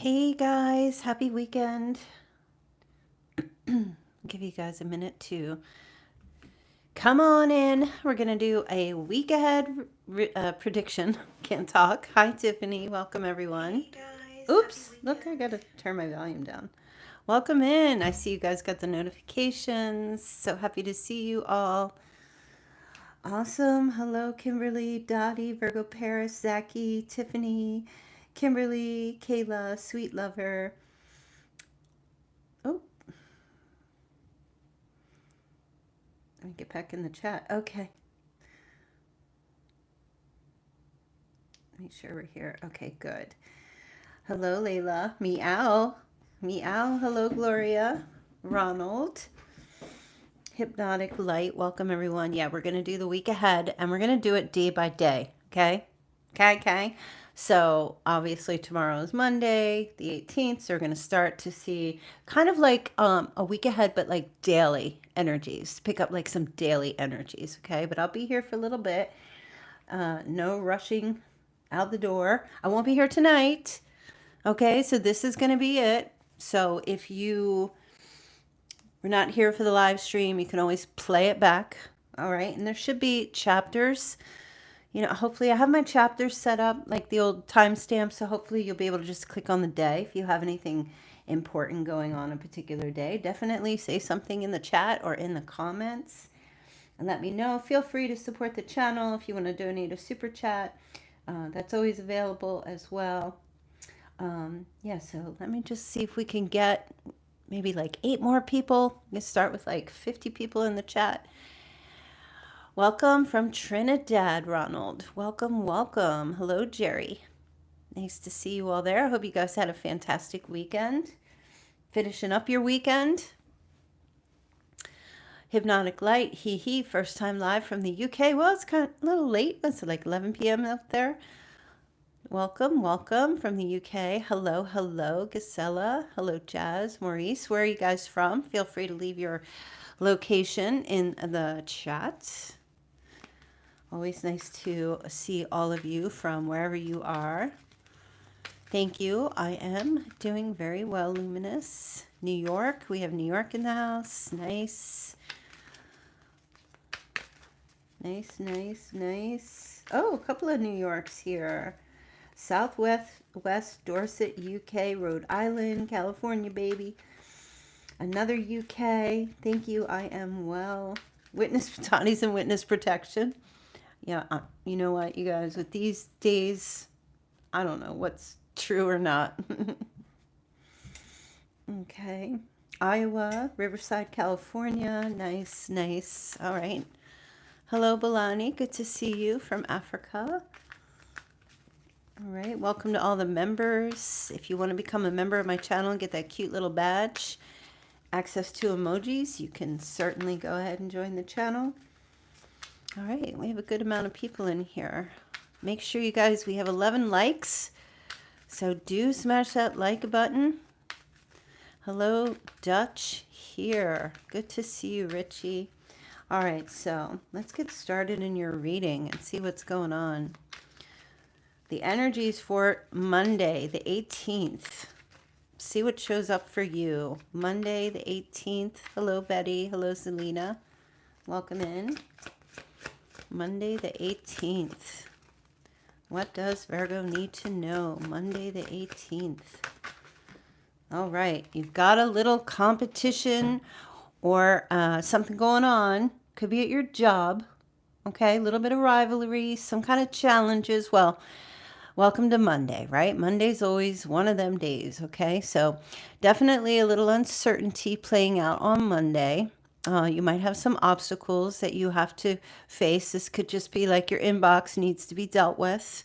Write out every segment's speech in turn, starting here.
Hey guys, happy weekend. Give you guys a minute to come on in. We're going to do a week ahead prediction. Can't talk. Hi, Tiffany. Welcome, everyone. Hey guys, happy Oops, look, I weekend. got to turn my volume down. Welcome in. I see you guys got the notifications. So happy to see you all. Awesome. Hello, Kimberly, Dottie, Virgo Paris, Zachy, Tiffany, Kimberly, Kayla, Sweet Lover. Oh, let me get back in the chat. Okay. Make sure we're here. Okay, good. Hello, Layla. Meow. Meow. Hello, Gloria. Ronald. Hypnotic Light. Welcome, everyone. Yeah, we're going to do the week ahead and we're going to do it day by day. Okay? Okay. So, obviously, tomorrow is Monday, the 18th. So, we're going to start to see kind of like a week ahead, but like daily energies. Pick up like some daily energies. Okay? But I'll be here for a little bit. No rushing out the door. I won't be here tonight. Okay, so this is going to be it. So if you were not here for the live stream, you can always play it back. All right, and there should be chapters. Hopefully I have my chapters set up like the old timestamp. So hopefully you'll be able to just click on the day if you have anything important going on a particular day. Definitely say something in the chat or in the comments and let me know. Feel free to support the channel if you want to donate a super chat. That's always available as well. Yeah, so let me just see if we can get maybe like 8 more people. Let's start with like 50 people in the chat. Welcome from Trinidad, Ronald. Welcome, welcome. Hello, Jerry. Nice to see you all there. I hope you guys had a fantastic weekend. Finishing up your weekend. Hypnotic Light, first time live from the UK. Well, it's kind of a little late. It's like 11 p.m. up there. Welcome, welcome from the UK. Hello, hello, Gisela. Hello, Jazz, Maurice. Where are you guys from? Feel free to leave your location in the chat. Always nice to see all of you from wherever you are. Thank you. I am doing very well, Luminous. New York. We have New York in the house. Nice. Nice, nice, nice. Oh, a couple of New Yorks here. Southwest West Dorset, UK, Rhode Island, California, baby. Another UK. Thank you. I am well. Tani's in witness protection. Yeah, you know what, you guys, with these days, I don't know what's true or not. Okay. Iowa, Riverside, California. Nice, nice. All right. Hello, Balani. Good to see you from Africa. All right, welcome to all the members. If you want to become a member of my channel and get that cute little badge, access to emojis, you can certainly go ahead and join the channel. All right, we have a good amount of people in here. Make sure you guys, we have 11 likes, so do smash that like button. Hello, Dutch here. Good to see you, Richie. All right, so let's get started in your reading and see what's going on. The energies for Monday, the 18th. See what shows up for you. Monday, the 18th. Hello, Betty. Hello, Selena. Welcome in. Monday, the 18th. What does Virgo need to know? Monday, the 18th. All right. You've got a little competition or something going on. Could be at your job. Okay. A little bit of rivalry, some kind of challenges. Well, welcome to Monday, right? Monday's always one of them days, okay? So definitely a little uncertainty playing out on Monday. You might have some obstacles that you have to face. This could just be like your inbox needs to be dealt with.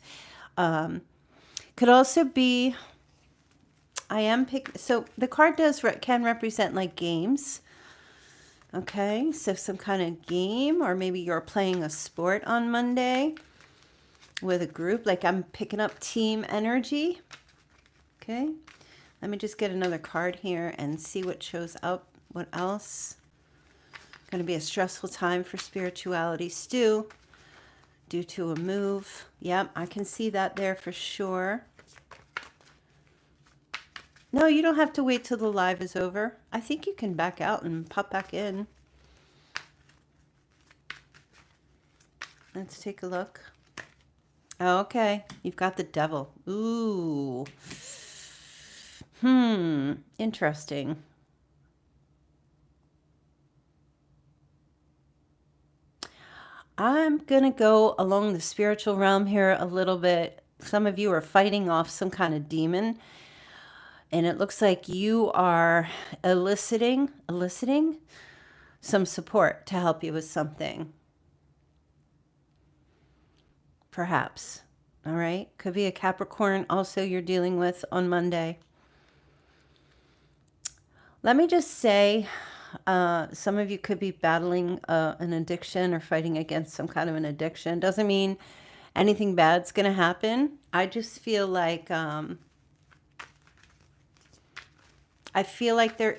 Could also be, so the card can represent like games. Okay, so some kind of game, or maybe you're playing a sport on Monday with a group, like I'm picking up team energy. Okay, let me just get another card here and see what shows up. What else? Going to be a stressful time for spirituality stew due to a move. Yep, I can see that there for sure. No, you don't have to wait till the live is over. I think you can back out and pop back in. Let's take a look. Okay, you've got the devil. Ooh. Interesting. I'm going to go along the spiritual realm here a little bit. Some of you are fighting off some kind of demon, and it looks like you are eliciting some support to help you with something. Perhaps. All right. Could be a Capricorn also you're dealing with on Monday. Let me just say, some of you could be battling an addiction or fighting against some kind of an addiction. Doesn't mean anything bad's going to happen. I just feel like there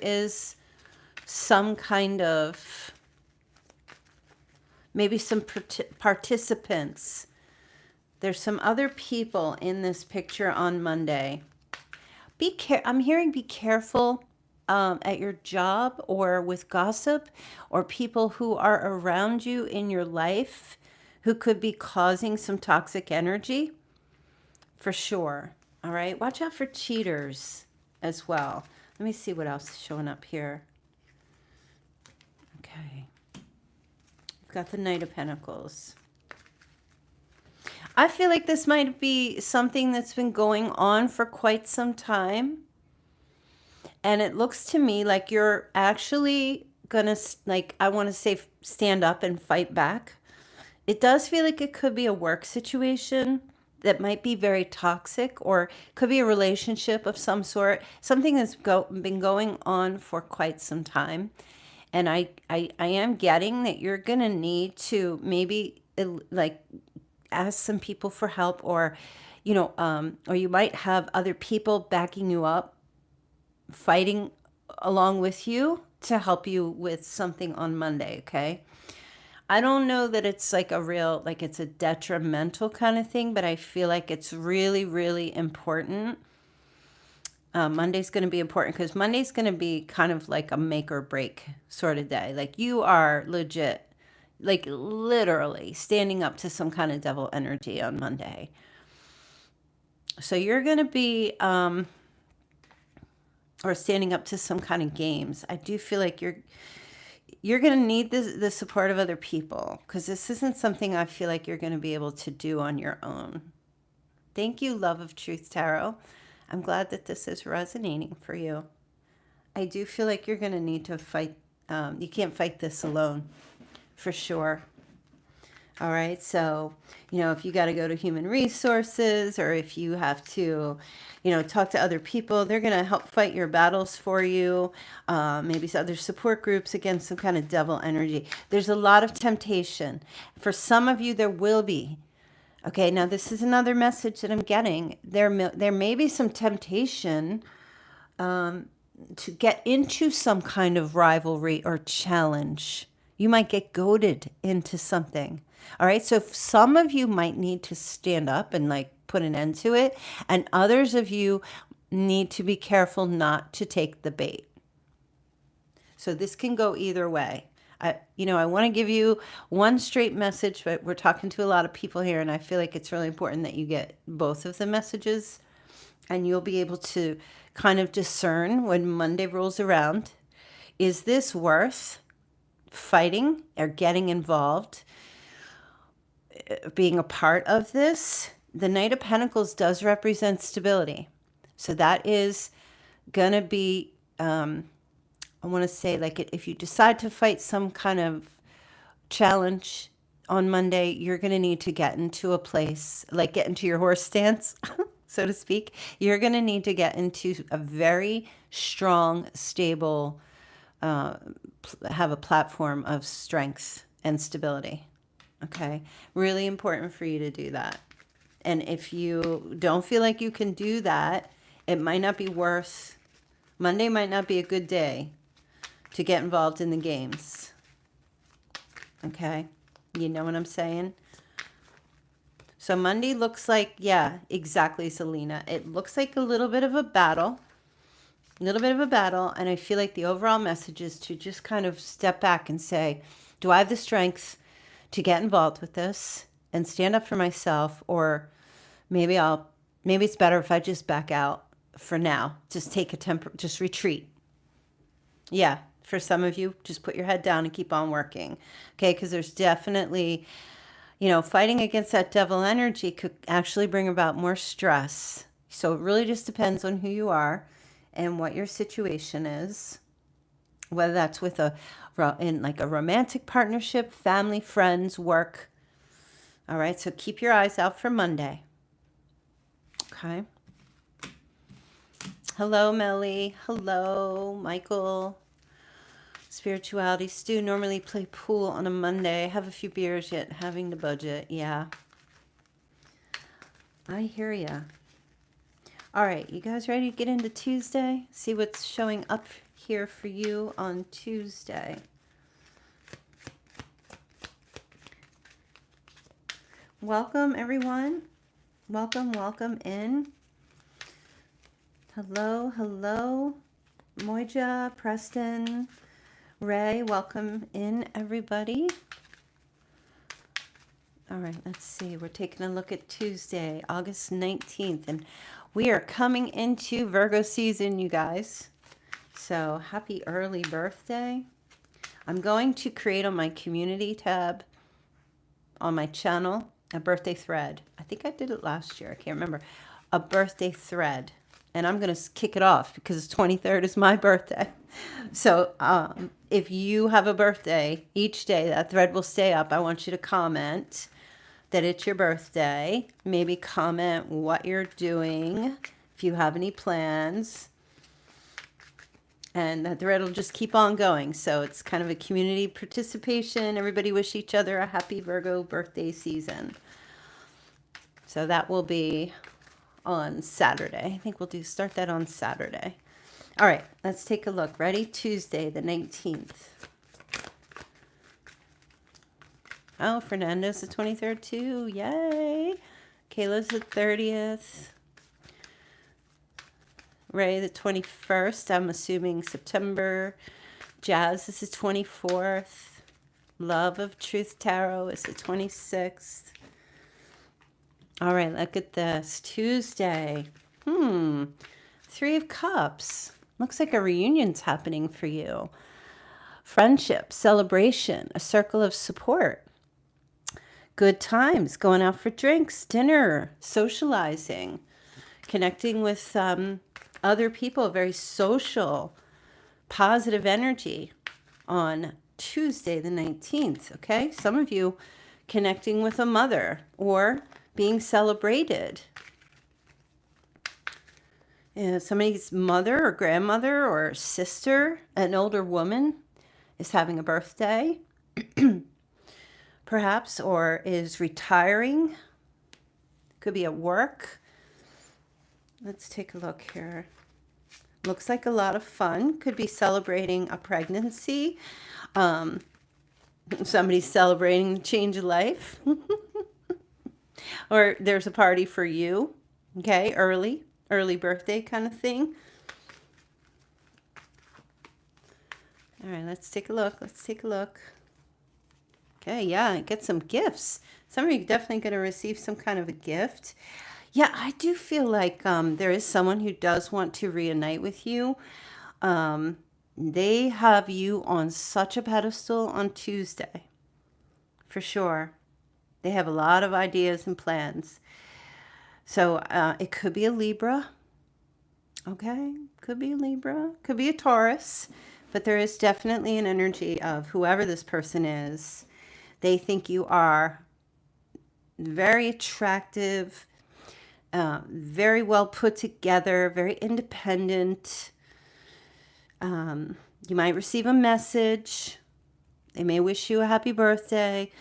is some kind of, maybe some participants. There's some other people in this picture on Monday. I'm hearing be careful at your job or with gossip or people who are around you in your life who could be causing some toxic energy, for sure. All right. Watch out for cheaters as well. Let me see what else is showing up here. Okay. We've got the Knight of Pentacles. I feel like this might be something that's been going on for quite some time. And it looks to me like you're actually gonna, like, I want to say, stand up and fight back. It does feel like it could be a work situation that might be very toxic, or could be a relationship of some sort, something that's been going on for quite some time. And I am getting that you're gonna need to maybe like ask some people for help, or or you might have other people backing you up, fighting along with you to help you with something on Monday. Okay. I don't know that it's like a real, like it's a detrimental kind of thing, but I feel like it's really, really important. Monday's going to be important because Monday's going to be kind of like a make or break sort of day. Like you are legit, like literally standing up to some kind of devil energy on Monday. So you're going to be, or standing up to some kind of games. I do feel like you're going to need the support of other people, because this isn't something I feel like you're going to be able to do on your own. Thank you, Love of Truth Tarot. I'm glad that this is resonating for you. I do feel like you're going to need to fight. You can't fight this alone, for sure. All right. So, if you got to go to human resources, or if you have to, talk to other people, they're going to help fight your battles for you. Maybe other support groups against some kind of devil energy. There's a lot of temptation. For some of you, there will be. Okay. Now, this is another message that I'm getting. There may be some temptation to get into some kind of rivalry or challenge. You might get goaded into something. All right. So some of you might need to stand up and like put an end to it. And others of you need to be careful not to take the bait. So this can go either way. I want to give you one straight message, but we're talking to a lot of people here, and I feel like it's really important that you get both of the messages, and you'll be able to kind of discern when Monday rolls around. Is this worth fighting or getting involved, being a part of this? The Knight of Pentacles does represent stability. So that is going to be, I want to say, like, if you decide to fight some kind of challenge on Monday, you're going to need to get into a place, like get into your horse stance, so to speak. You're going to need to get into a very strong, stable, have a platform of strength and stability. Okay. Really important for you to do that. And if you don't feel like you can do that, it might not be worth, Monday might not be a good day to get involved in the games. Okay. You know what I'm saying? So Monday looks like, yeah, exactly, Selena. It looks like a little bit of a battle. A little bit of a battle. And I feel like the overall message is to just kind of step back and say, do I have the strength to get involved with this and stand up for myself? Or maybe it's better if I just back out for now. Just take just retreat. Yeah. For some of you, just put your head down and keep on working. Okay. Because there's definitely, fighting against that devil energy could actually bring about more stress. So it really just depends on who you are and what your situation is, whether that's in like a romantic partnership, family, friends, work. All right, so keep your eyes out for Monday. Okay. Hello, Melly. Hello, Michael. Spirituality. Stu, normally play pool on a Monday. Have a few beers yet, having the budget. Yeah. I hear ya. All right, you guys ready to get into Tuesday? See what's showing up here for you on Tuesday. Welcome, everyone. Welcome in. Hello. Moija, Preston, Ray, welcome in, everybody. All right, let's see. We're taking a look at Tuesday, August 19th, and we are coming into Virgo season, you guys. So happy early birthday. I'm going to create on my community tab on my channel a birthday thread. I think I did it last year. I can't remember. A birthday thread. And I'm going to kick it off because the 23rd is my birthday. So if you have a birthday, each day that thread will stay up. I want you to comment that it's your birthday. Maybe comment what you're doing, if you have any plans. And that thread will just keep on going. So it's kind of a community participation. Everybody wish each other a happy Virgo birthday season. So that will be on Saturday. I think we'll start that on Saturday. All right, let's take a look. Ready? Tuesday, the 19th. Oh, Fernando's the 23rd too. Yay. Kayla's the 30th. Ray, the 21st. I'm assuming September. Jazz is the 24th. Love of Truth Tarot is the 26th. All right, look at this. Tuesday. Three of Cups. Looks like a reunion's happening for you. Friendship, celebration, a circle of support. Good times, going out for drinks, dinner, socializing, connecting with other people, very social, positive energy on Tuesday the 19th, okay? Some of you connecting with a mother or being celebrated. Somebody's mother or grandmother or sister, an older woman, is having a birthday, perhaps, or is retiring. Could be at work. Let's take a look here. Looks like a lot of fun. Could be celebrating a pregnancy. Somebody's celebrating the change of life. Or there's a party for you. Okay, early birthday kind of thing. All right, let's take a look. Okay, yeah, get some gifts. Some of you are definitely going to receive some kind of a gift. Yeah, I do feel like there is someone who does want to reunite with you. They have you on such a pedestal on Tuesday, for sure. They have a lot of ideas and plans. So it could be a Libra. Okay, could be a Libra. Could be a Taurus. But there is definitely an energy of whoever this person is. They think you are very attractive, very well put together, very independent. You might receive a message. They may wish you a happy birthday.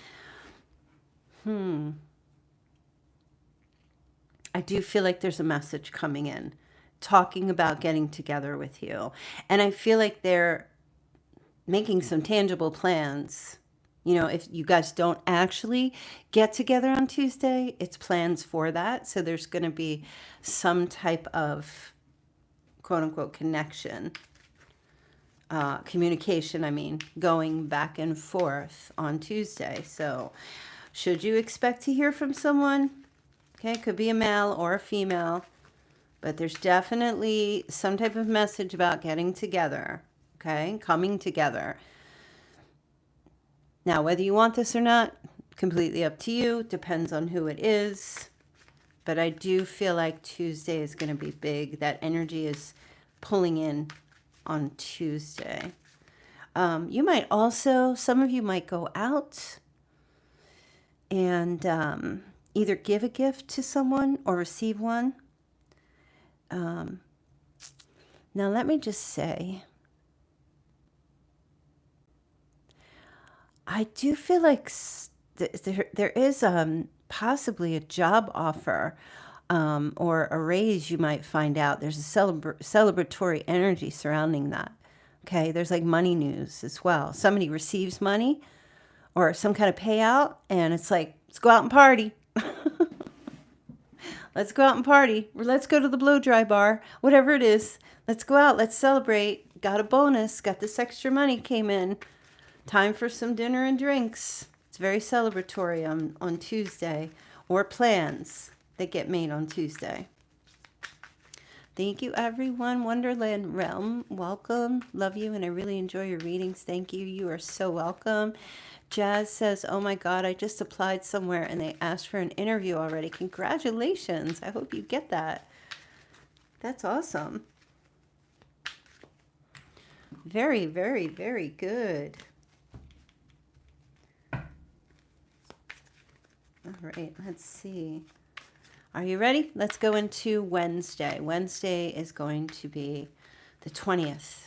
I do feel like there's a message coming in, talking about getting together with you. And I feel like they're making some tangible plans. You know, if you guys don't actually get together on Tuesday, it's plans for that. So there's going to be some type of quote unquote connection, communication, I mean, going back and forth on Tuesday. So should you expect to hear from someone? Okay, it could be a male or a female, but there's definitely some type of message about getting together, okay, coming together. Now, whether you want this or not, completely up to you, depends on who it is. But I do feel like Tuesday is going to be big. That energy is pulling in on Tuesday. You might also, some of you might go out and either give a gift to someone or receive one. Now, let me just say, I do feel like there is possibly a job offer or a raise you might find out. There's a celebratory energy surrounding that. Okay, there's like money news as well. Somebody receives money or some kind of payout, and it's like, let's go out and party. Let's go out and party. Or let's go to the blow dry bar, whatever it is. Let's go out. Let's celebrate. Got a bonus. Got this extra money came in. Time for some dinner and drinks. It's very celebratory on Tuesday, or plans that get made on Tuesday. Thank you, everyone. Wonderland Realm, welcome. Love you, and I really enjoy your readings. Thank you. You are so welcome. Jazz says, oh my God, I just applied somewhere and they asked for an interview already. Congratulations. I hope you get that. That's awesome. Very, very, very good. All right, let's see. Are you ready? Let's go into Wednesday. Wednesday is going to be the 20th.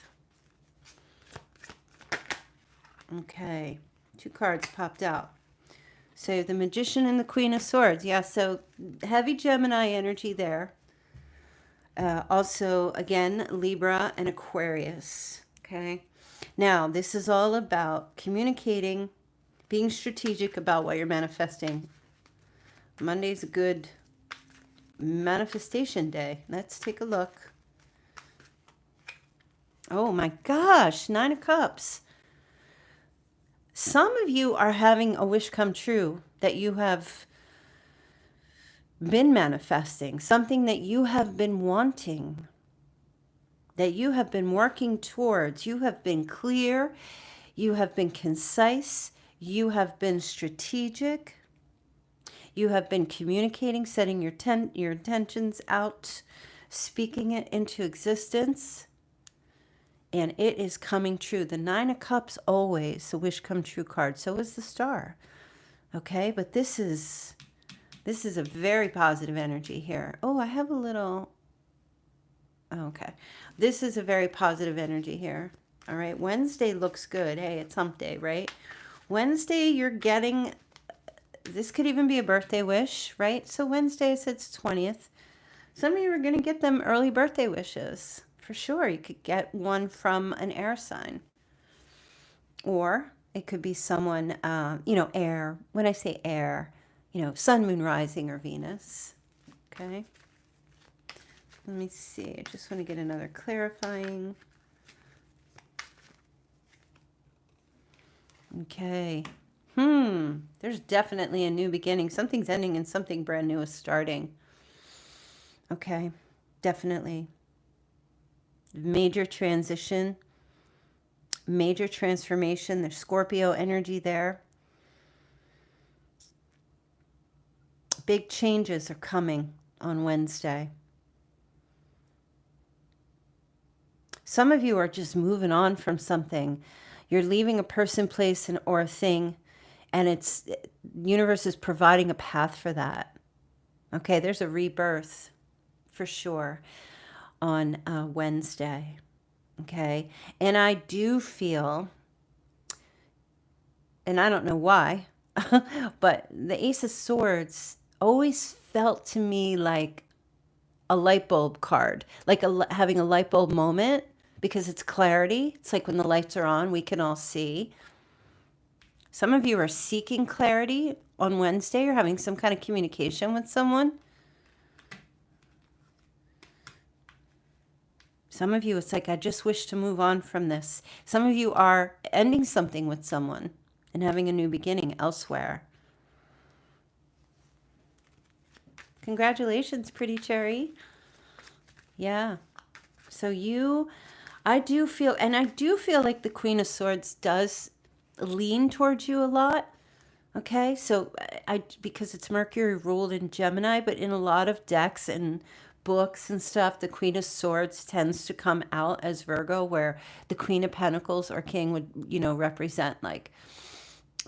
Okay, 2 cards popped out. So the Magician and the Queen of Swords. Yeah, so heavy Gemini energy there. Also, again, Libra and Aquarius. Okay. Now, this is all about communicating, being strategic about what you're manifesting. Monday's a good manifestation day. Let's take a look. Oh my gosh, 9 of Cups. Some of you are having a wish come true that you have been manifesting, something that you have been wanting, that you have been working towards. You have been clear, you have been concise, you have been strategic, you have been communicating, setting your intentions out, speaking it into existence. And it is coming true. The 9 of Cups, always a wish come true card. So is the Star. Okay, but this is a very positive energy here. Oh, I have a little. Oh, okay. This is a very positive energy here. All right, Wednesday looks good. Hey, it's hump day, right? Wednesday, you're getting, this could even be a birthday wish, right? So Wednesday, it's 20th. Some of you are going to get them early birthday wishes. For sure, you could get one from an air sign. Or it could be someone, air. When I say air, sun, moon, rising, or Venus. Okay. Let me see. I just want to get another clarifying. Okay. There's definitely a new beginning. Something's ending and something brand new is starting. Okay. Definitely. Major transition, major transformation. There's Scorpio energy there. Big changes are coming on Wednesday. Some of you are just moving on from something. You're leaving a person, place, or a thing, and the universe is providing a path for that. Okay, there's a rebirth for sure on Wednesday. Okay, and I do feel, and I don't know why, but the Ace of Swords always felt to me like a light bulb card, like having a light bulb moment, because it's clarity. It's like when the lights are on, we can all see. Some of you are seeking clarity on Wednesday. You're having some kind of communication with someone. Some of you, it's like, I just wish to move on from this. Some of you are ending something with someone and having a new beginning elsewhere. Congratulations, pretty cherry. Yeah. So I do feel like the Queen of Swords does lean towards you a lot. Okay, so because it's Mercury ruled in Gemini, but in a lot of decks and books and stuff, the Queen of Swords tends to come out as Virgo, where the Queen of Pentacles or King would, represent like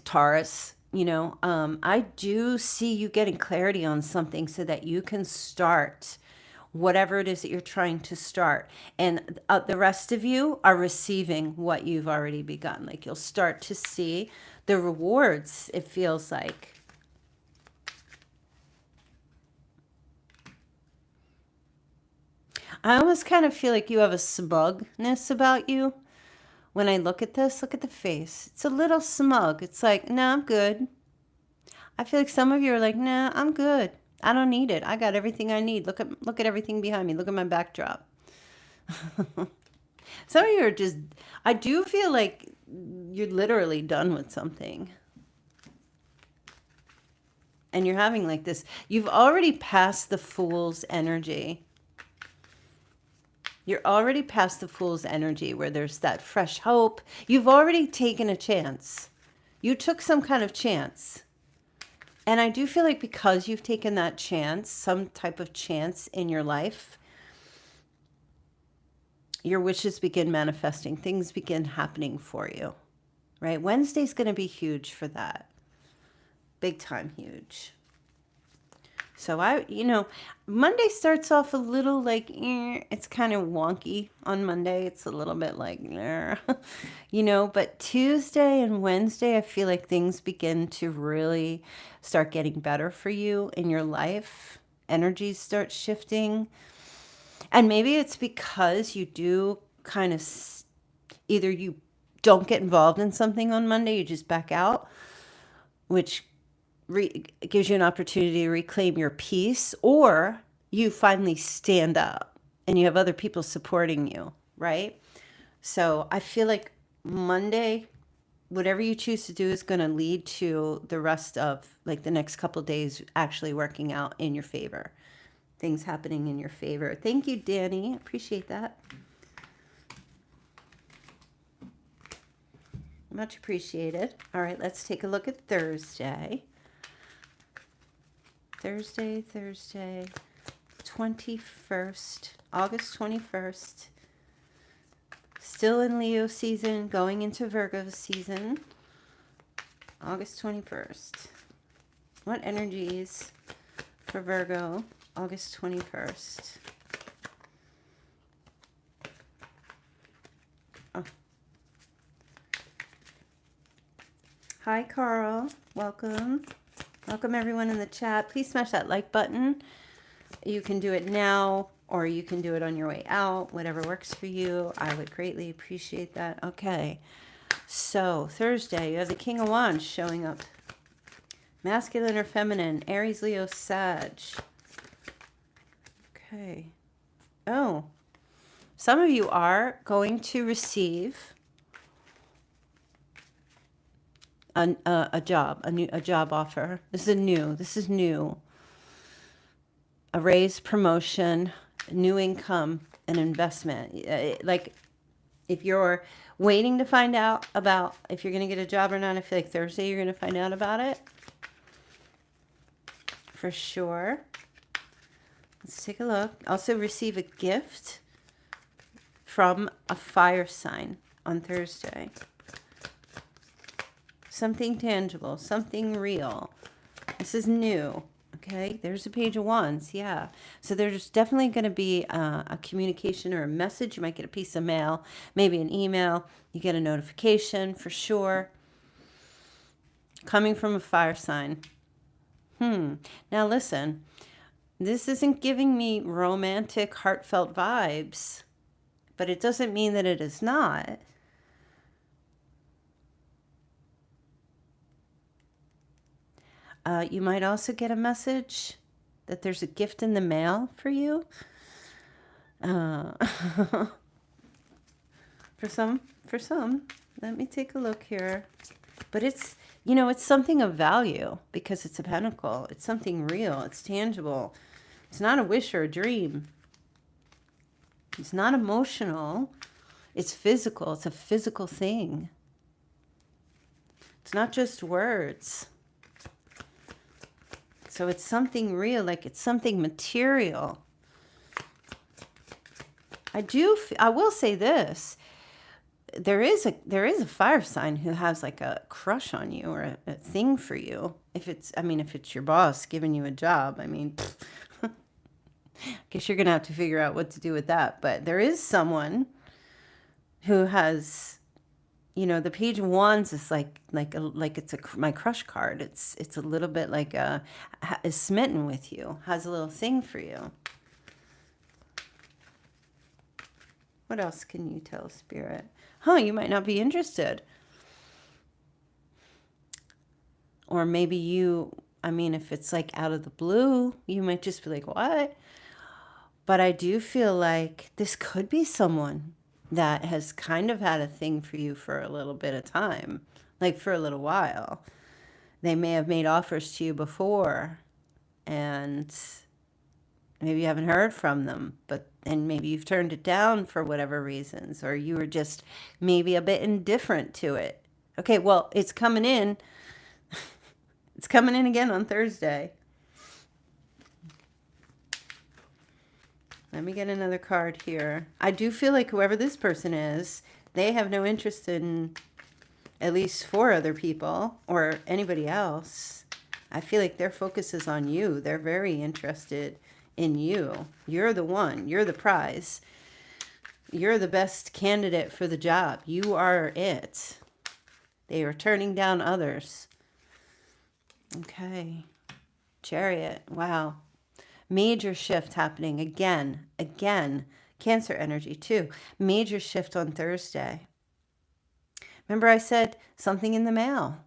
Taurus. I do see you getting clarity on something so that you can start whatever it is that you're trying to start. And the rest of you are receiving what you've already begun. Like you'll start to see the rewards, it feels like. I almost kind of feel like you have a smugness about you. When I look at this, look at the face. It's a little smug. It's like, no, I'm good. I feel like some of you are like, nah, I'm good. I don't need it. I got everything I need. Look at everything behind me. Look at my backdrop. Some of you are just, I do feel like you're literally done with something. And you're having like this, you've already passed the fool's energy. You're already past the fool's energy where there's that fresh hope. You've already taken a chance. You took some kind of chance. And I do feel like because you've taken that chance, some type of chance in your life, your wishes begin manifesting. Things begin happening for you, right? Wednesday's going to be huge for that. Big time huge. So Monday starts off a little like, it's kind of wonky on Monday. It's a little bit like, but Tuesday and Wednesday, I feel like things begin to really start getting better for you in your life. Energies start shifting. And maybe it's because you do kind of, either you don't get involved in something on Monday, you just back out, which gives you an opportunity to reclaim your peace, or you finally stand up and you have other people supporting you, right? So I feel like Monday, whatever you choose to do is going to lead to the rest of like the next couple of days actually working out in your favor. Things happening in your favor. Thank you, Danny. Appreciate that. Much appreciated. All right, let's take a look at Thursday. Thursday, 21st, August 21st. Still in Leo season, going into Virgo season. August 21st. What energies for Virgo, August 21st? Oh. Hi, Carl. Welcome. Welcome everyone in the chat. Please smash that like button. You can do it now or you can do it on your way out. Whatever works for you. I would greatly appreciate that. Okay. So Thursday, you have the King of Wands showing up. Masculine or feminine? Aries, Leo, Sag. Okay. Oh. Some of you are going to receive a job, a job offer. This is new. A raise, promotion, new income, an investment. Like if you're waiting to find out about if you're going to get a job or not, I feel like Thursday you're going to find out about it. For sure. Let's take a look. Also receive a gift from a fire sign on Thursday. Something tangible, something real. This is new, okay? There's a Page of Wands, yeah. So there's definitely going to be a communication or a message. You might get a piece of mail, maybe an email. You get a notification for sure. Coming from a fire sign. Now listen, this isn't giving me romantic, heartfelt vibes, but it doesn't mean that it is not. You might also get a message that there's a gift in the mail for you. Uh, for some, let me take a look here. But it's, it's something of value because it's a pentacle. It's something real. It's tangible. It's not a wish or a dream. It's not emotional. It's physical. It's a physical thing. It's not just words. So it's something real, like it's something material. I will say this. There is a fire sign who has like a crush on you or a thing for you. If it's your boss giving you a job, I guess you're gonna have to figure out what to do with that. But there is someone who has, the Page of Wands is like it's my crush card. It's a little bit like is smitten with you, has a little thing for you. What else can you tell, Spirit? You might not be interested. Or maybe if it's like out of the blue, you might just be like, what? But I do feel like this could be someone that has kind of had a thing for you for a little bit of time, like for a little while. They may have made offers to you before, and maybe you haven't heard from them, and maybe you've turned it down for whatever reasons, or you were just maybe a bit indifferent to it. Okay, well, it's coming in. It's coming in again on Thursday. Let me get another card here. I do feel like whoever this person is, they have no interest in at least 4 other people or anybody else. I feel like their focus is on you. They're very interested in you. You're the one. You're the prize. You're the best candidate for the job. You are it. They are turning down others. Okay. Chariot. Wow. Major shift happening again. Cancer energy too. Major shift on Thursday. Remember I said something in the mail,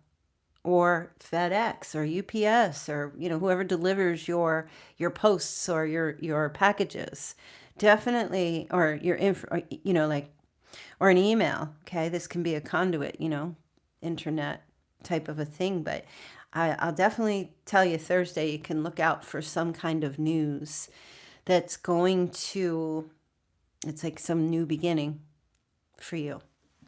or FedEx or UPS, or whoever delivers your posts or your packages. Definitely, or your or an email. Okay, this can be a conduit, internet type of a thing. But I'll definitely tell you Thursday you can look out for some kind of news that's going to, it's like some new beginning for you.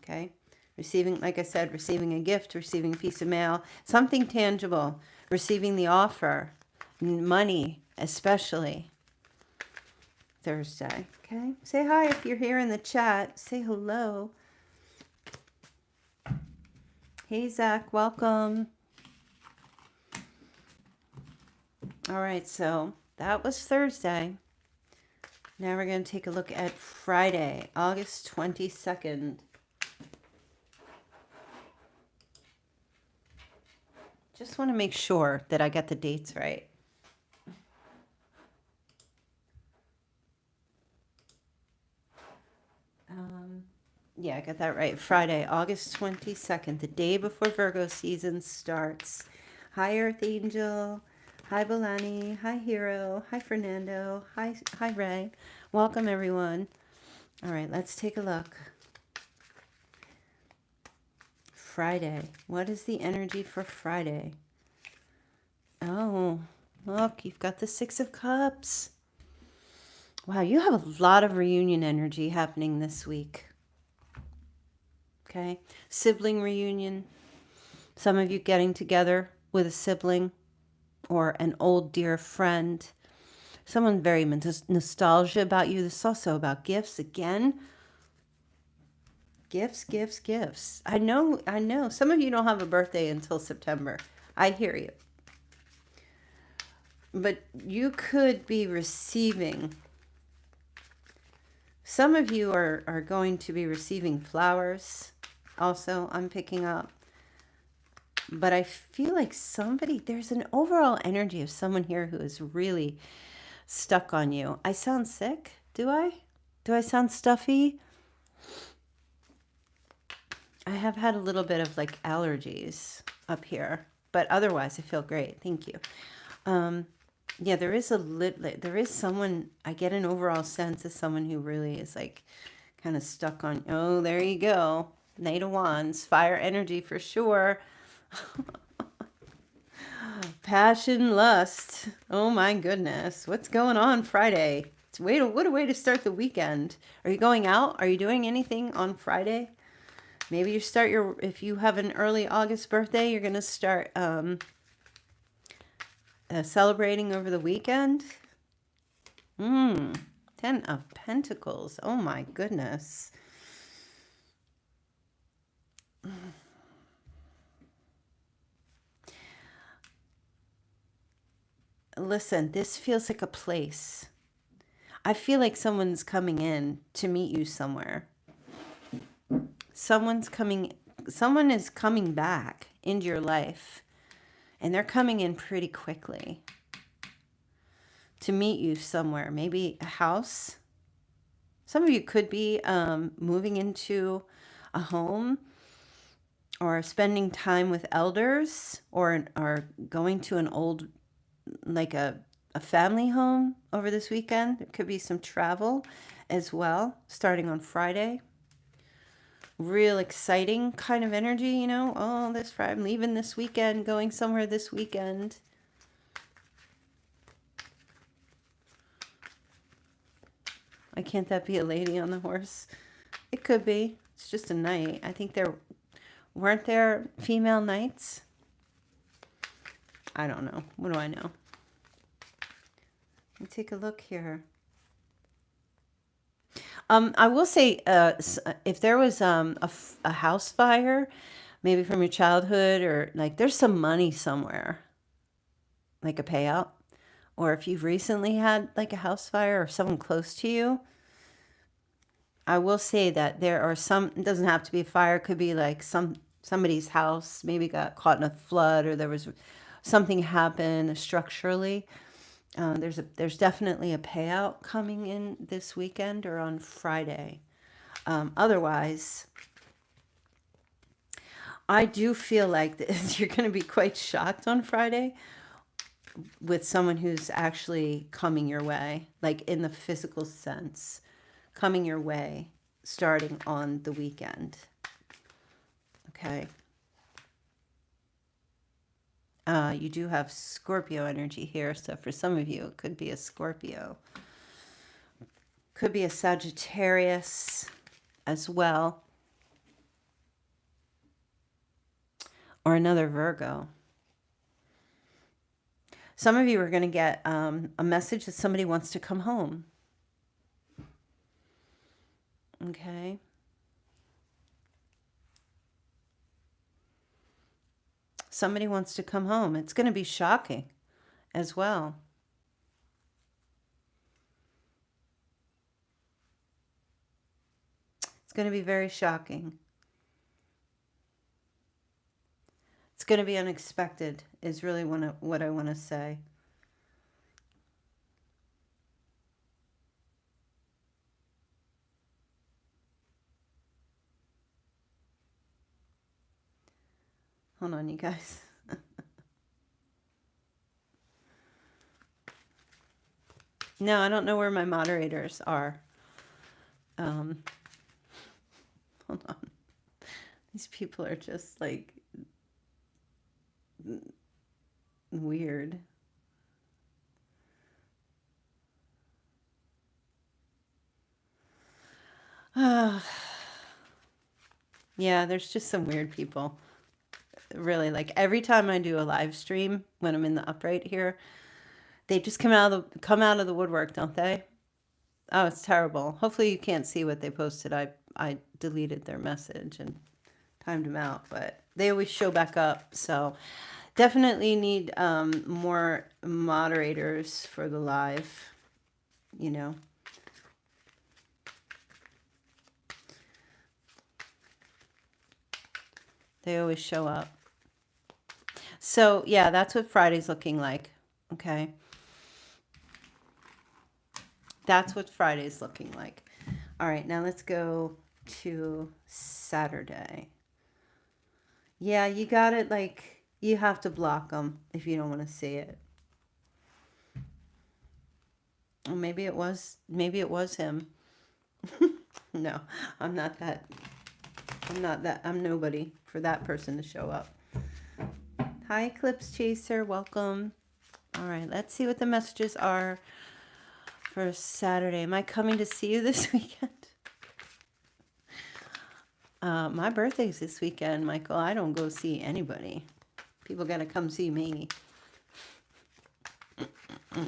Okay. Receiving, like I said, receiving a gift, receiving a piece of mail, something tangible, receiving the offer, money, especially Thursday. Okay. Say hi if you're here in the chat. Say hello. Hey, Zach, welcome. All right. So that was Thursday. Now we're going to take a look at Friday, August 22nd. Just want to make sure that I got the dates right. Yeah, I got that right. Friday, August 22nd, the day before Virgo season starts. Hi, Earth Angel. Hi, Balani. Hi, Hero. Hi, Fernando. Hi, Ray. Welcome, everyone. All right, let's take a look. Friday. What is the energy for Friday? Oh, look, you've got the 6 of Cups. Wow, you have a lot of reunion energy happening this week. Okay, sibling reunion. Some of you getting together with a sibling or an old dear friend. Someone very nostalgia about you. This is also about gifts again. Gifts. I know. Some of you don't have a birthday until September. I hear you. But you could be receiving. Some of you are going to be receiving flowers. Also, I'm picking up. But I feel like there's an overall energy of someone here who is really stuck on you. I sound sick, do I? Do I sound stuffy? I have had a little bit of like allergies up here, but otherwise I feel great. Thank you. Yeah, there is someone, I get an overall sense of someone who really is like kind of stuck on, oh, there you go. Knight of Wands, fire energy for sure. Passion, lust. Oh my goodness. What's going on Friday? What a way to start the weekend. Are you going out? Are you doing anything on Friday? Maybe you start if you have an early August birthday, you're going to start celebrating over the weekend. 10 of Pentacles. Oh my goodness. Listen, this feels like a place. I feel like someone's coming in to meet you somewhere. Someone is coming back into your life, and they're coming in pretty quickly to meet you somewhere. Maybe a house. Some of you could be moving into a home or spending time with elders or going to an old, like a family home over this weekend. There could be some travel as well, starting on Friday. Real exciting kind of energy, you know. Oh, this Friday, I'm leaving this weekend, going somewhere this weekend. Why can't that be a lady on the horse? It could be. It's just a knight. I think weren't there female knights? I don't know. What do I know? Let me take a look here. I will say, if there was a house fire, maybe from your childhood, or like there's some money somewhere, like a payout, or if you've recently had like a house fire or someone close to you, I will say that there are some. It doesn't have to be a fire. It could be like somebody's house maybe got caught in a flood, or there was something happened structurally. There's definitely a payout coming in this weekend or on Friday. Otherwise, I do feel like you're going to be quite shocked on Friday with someone who's actually coming your way, like in the physical sense, coming your way starting on the weekend. Okay. You do have Scorpio energy here, so for some of you, it could be a Scorpio. Could be a Sagittarius as well. Or another Virgo. Some of you are going to get a message that somebody wants to come home. Okay. Somebody wants to come home. It's going to be shocking as well. It's going to be very shocking. It's going to be unexpected is really what I want to say. Hold on, you guys. No, I don't know where my moderators are. Hold on. These people are just like weird. Yeah, there's just some weird people. Really, like every time I do a live stream when I'm in the upright here, they just come out of the woodwork, don't they? Oh, it's terrible. Hopefully you can't see what they posted. I deleted their message and timed them out, but they always show back up. So definitely need more moderators for the live, you know. They always show up. So yeah, that's what Friday's looking like. Okay. That's what Friday's looking like. All right, now let's go to Saturday. Yeah, you got it. Like, you have to block them if you don't want to see it. Or maybe it was him. No, I'm not that. I'm nobody for that person to show up. Hi, Eclipse Chaser. Welcome. All right, let's see what the messages are for Saturday. Am I coming to see you this weekend? My birthday's this weekend, Michael. I don't go see anybody. People gotta come see me. All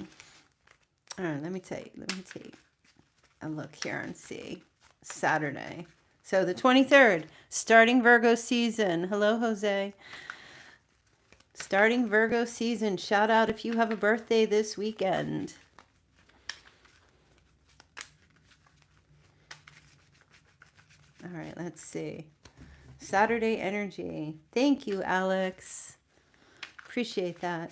right, let me take a look here and see. Saturday. So the 23rd, starting Virgo season. Hello, Jose. Starting Virgo season. Shout out if you have a birthday this weekend. All right, let's see. Saturday energy. Thank you, Alex. Appreciate that.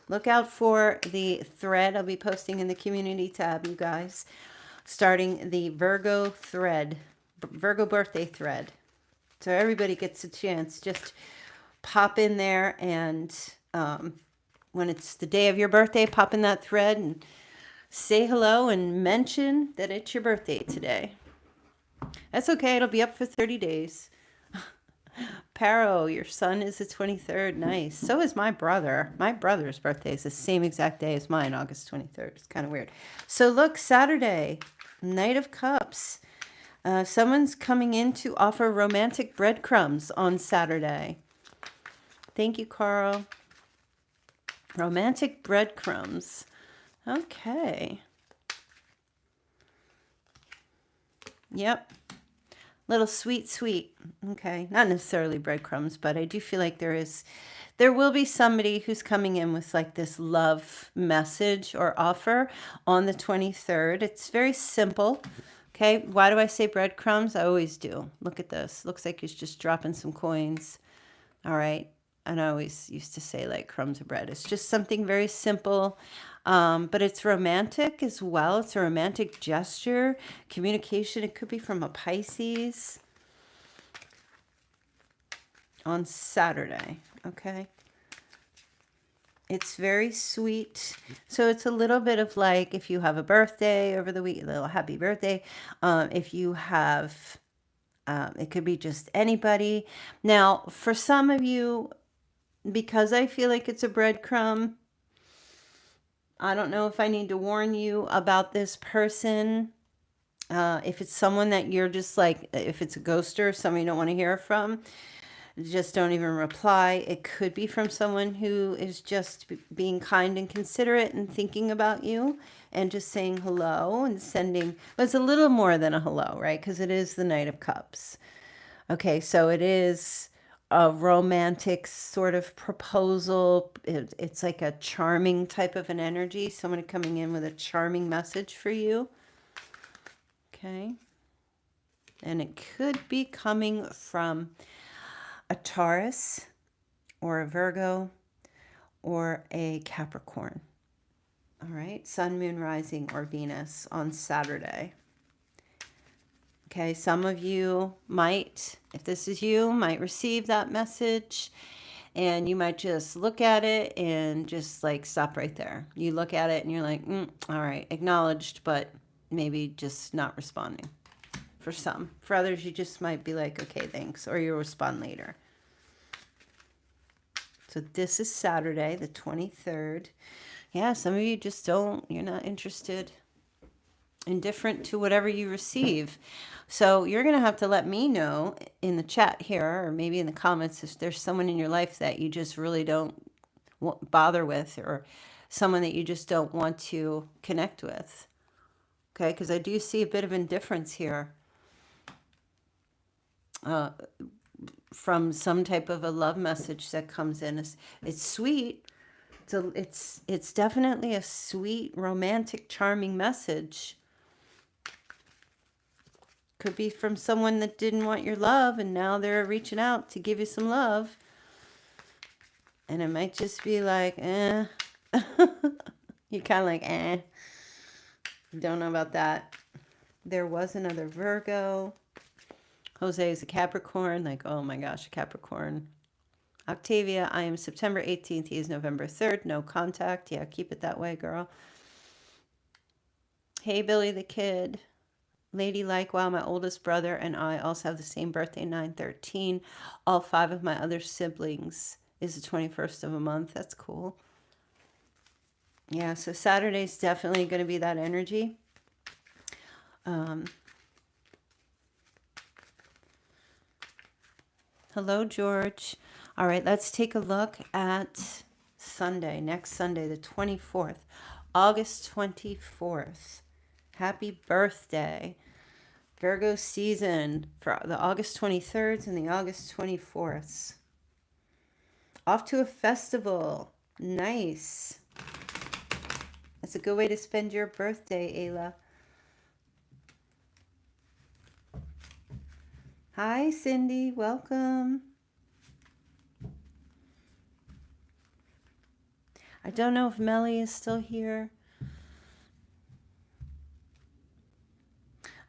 Look out for the thread I'll be posting in the community tab, you guys. Starting the Virgo thread, Virgo birthday thread. So everybody gets a chance. Just pop in there, and when it's the day of your birthday, pop in that thread and say hello and mention that it's your birthday today. That's okay. It'll be up for 30 days. Paro, your son is the 23rd. Nice. So is my brother. My brother's birthday is the same exact day as mine, August 23rd. It's kind of weird. So look, Saturday, Knight of Cups. Someone's coming in to offer romantic breadcrumbs on Saturday. Thank you, Carl. Romantic breadcrumbs. Okay. Yep. Little sweet. Okay. Not necessarily breadcrumbs, but I do feel like there will be somebody who's coming in with like this love message or offer on the 23rd. It's very simple. Okay. Why do I say breadcrumbs? I always do. Look at this. Looks like he's just dropping some coins. All right. And I always used to say like crumbs of bread. It's just something very simple. But it's romantic as well. It's a romantic gesture, communication. It could be from a Pisces on Saturday. Okay. It's very sweet. So it's a little bit of like if you have a birthday over the week, a little happy birthday. If you have, it could be just anybody. Now, for some of you, because I feel like it's a breadcrumb, I don't know if I need to warn you about this person. If it's someone that you're just like, if it's a ghoster, someone you don't want to hear from, just don't even reply. It could be from someone who is just being kind and considerate and thinking about you and just saying hello and sending, but it's a little more than a hello, right? Because it is the Knight of Cups. Okay, so it is a romantic sort of proposal. It's like a charming type of an energy. Someone coming in with a charming message for you. Okay. And it could be coming from a Taurus or a Virgo or a Capricorn. All right. Sun, Moon, Rising, or Venus on Saturday. Okay, some of you might, if this is you, might receive that message and you might just look at it and just like stop right there. You look at it and you're like, all right, acknowledged, but maybe just not responding for some. For others, you just might be like, okay, thanks, or you'll respond later. So this is Saturday, the 23rd. Yeah, some of you just you're not interested, indifferent to whatever you receive. So you're going to have to let me know in the chat here, or maybe in the comments, if there's someone in your life that you just really don't bother with, or someone that you just don't want to connect with. Okay, because I do see a bit of indifference here from some type of a love message that comes in. It's sweet. It's definitely a sweet, romantic, charming message. Could be from someone that didn't want your love and now they're reaching out to give you some love. And it might just be like, You're kind of like, Don't know about that. There was another Virgo. Jose is a Capricorn. Like, oh my gosh, a Capricorn. Octavia, I am September 18th. He is November 3rd. No contact. Yeah, keep it that way, girl. Hey, Billy the Kid. Ladylike, wow, my oldest brother and I also have the same birthday, 9/13. All 5 of my other siblings is the 21st of a month. That's cool. Yeah, so Saturday's definitely going to be that energy. Hello, George. All right, let's take a look at Sunday, next Sunday, the 24th, August 24th. Happy birthday. Virgo season for the August 23rds and the August 24ths. Off to a festival. Nice. That's a good way to spend your birthday, Ayla. Hi, Cindy. Welcome. I don't know if Melly is still here.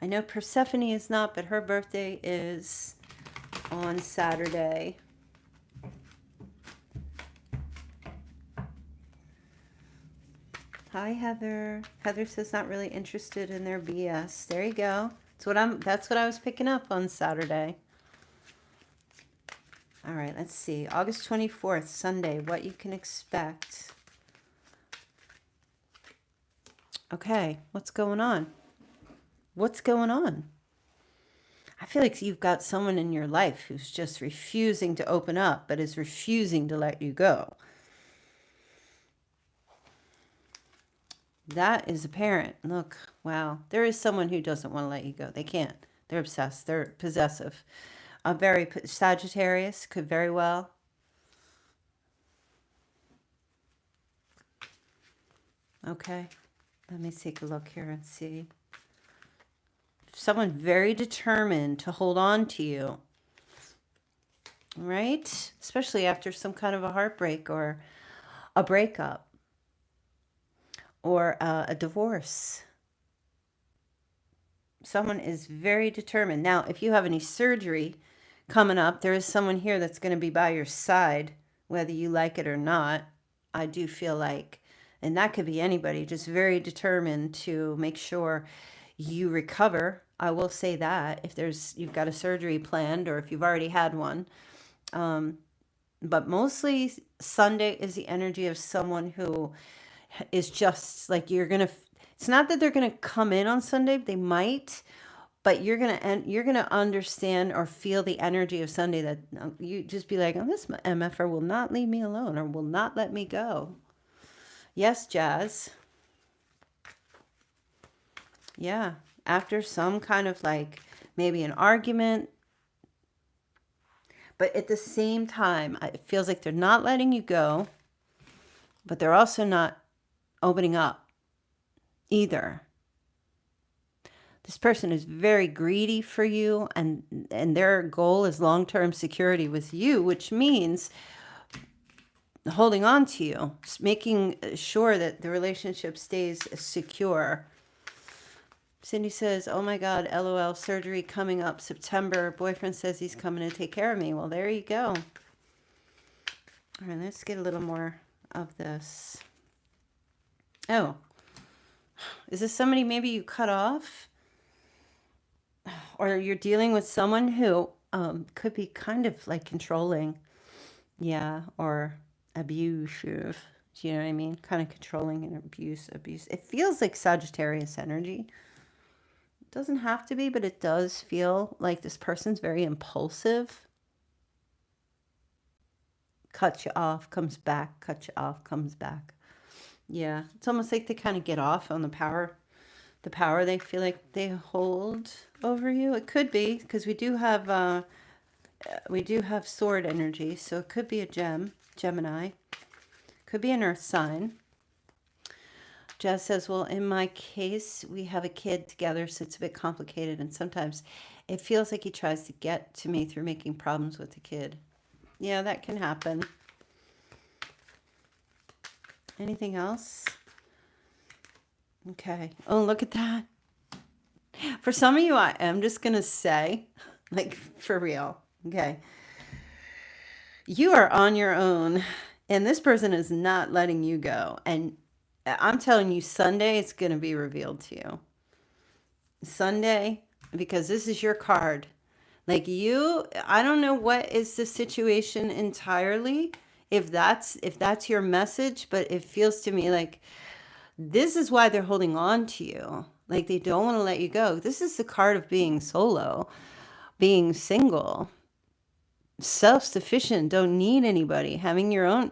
I know Persephone is not, but her birthday is on Saturday. Hi, Heather. Heather says not really interested in their BS. There you go. That's what I was picking up on Saturday. All right, let's see. August 24th, Sunday, what you can expect. Okay, what's going on? What's going on? I feel like you've got someone in your life who's just refusing to open up, but is refusing to let you go. That is apparent. Look, wow. There is someone who doesn't want to let you go. They can't. They're obsessed. They're possessive. A very Sagittarius could very well. Okay. Let me take a look here and see. Someone very determined to hold on to you. Right? Especially after some kind of a heartbreak or a breakup. Or a divorce. Someone is very determined. Now, if you have any surgery coming up, there is someone here that's going to be by your side, whether you like it or not. I do feel like, and that could be anybody, just very determined to make sure you recover. I will say that if you've got a surgery planned or if you've already had one. But mostly Sunday is the energy of someone who is just like it's not that they're gonna come in on Sunday. They might, but you're gonna understand or feel the energy of Sunday that you just be like, oh, this MFer will not leave me alone or will not let me go. Yes, Jazz. Yeah, after some kind of like maybe an argument, but at the same time, it feels like they're not letting you go, but they're also not opening up either. This person is very greedy for you, and their goal is long-term security with you, which means holding on to you, making sure that the relationship stays secure. Cindy says, oh my God, LOL, surgery coming up September. Boyfriend says he's coming to take care of me. Well, there you go. All right, let's get a little more of this. Oh, is this somebody maybe you cut off? Or you're dealing with someone who could be kind of like controlling. Yeah, or abusive. Do you know what I mean? Kind of controlling and abuse. It feels like Sagittarius energy. It doesn't have to be, but it does feel like this person's very impulsive. Cuts you off, comes back, cuts you off, comes back. Yeah, it's almost like they kind of get off on the power they feel like they hold over you. It could be because we do have sword energy, so it could be a Gemini, could be an earth sign. Jazz says, well, in my case, we have a kid together, so it's a bit complicated, and sometimes it feels like he tries to get to me through making problems with the kid. Yeah, that can happen. Anything else? Okay. Oh, look at that. For some of you, I am just going to say, like, for real, okay, you are on your own, and this person is not letting you go. And I'm telling you, Sunday it's going to be revealed to you. Sunday, because this is your card. Like I don't know what is the situation entirely, if that's your message, but it feels to me like this is why they're holding on to you. Like they don't want to let you go. This is the card of being solo, being single, self-sufficient, don't need anybody, having your own,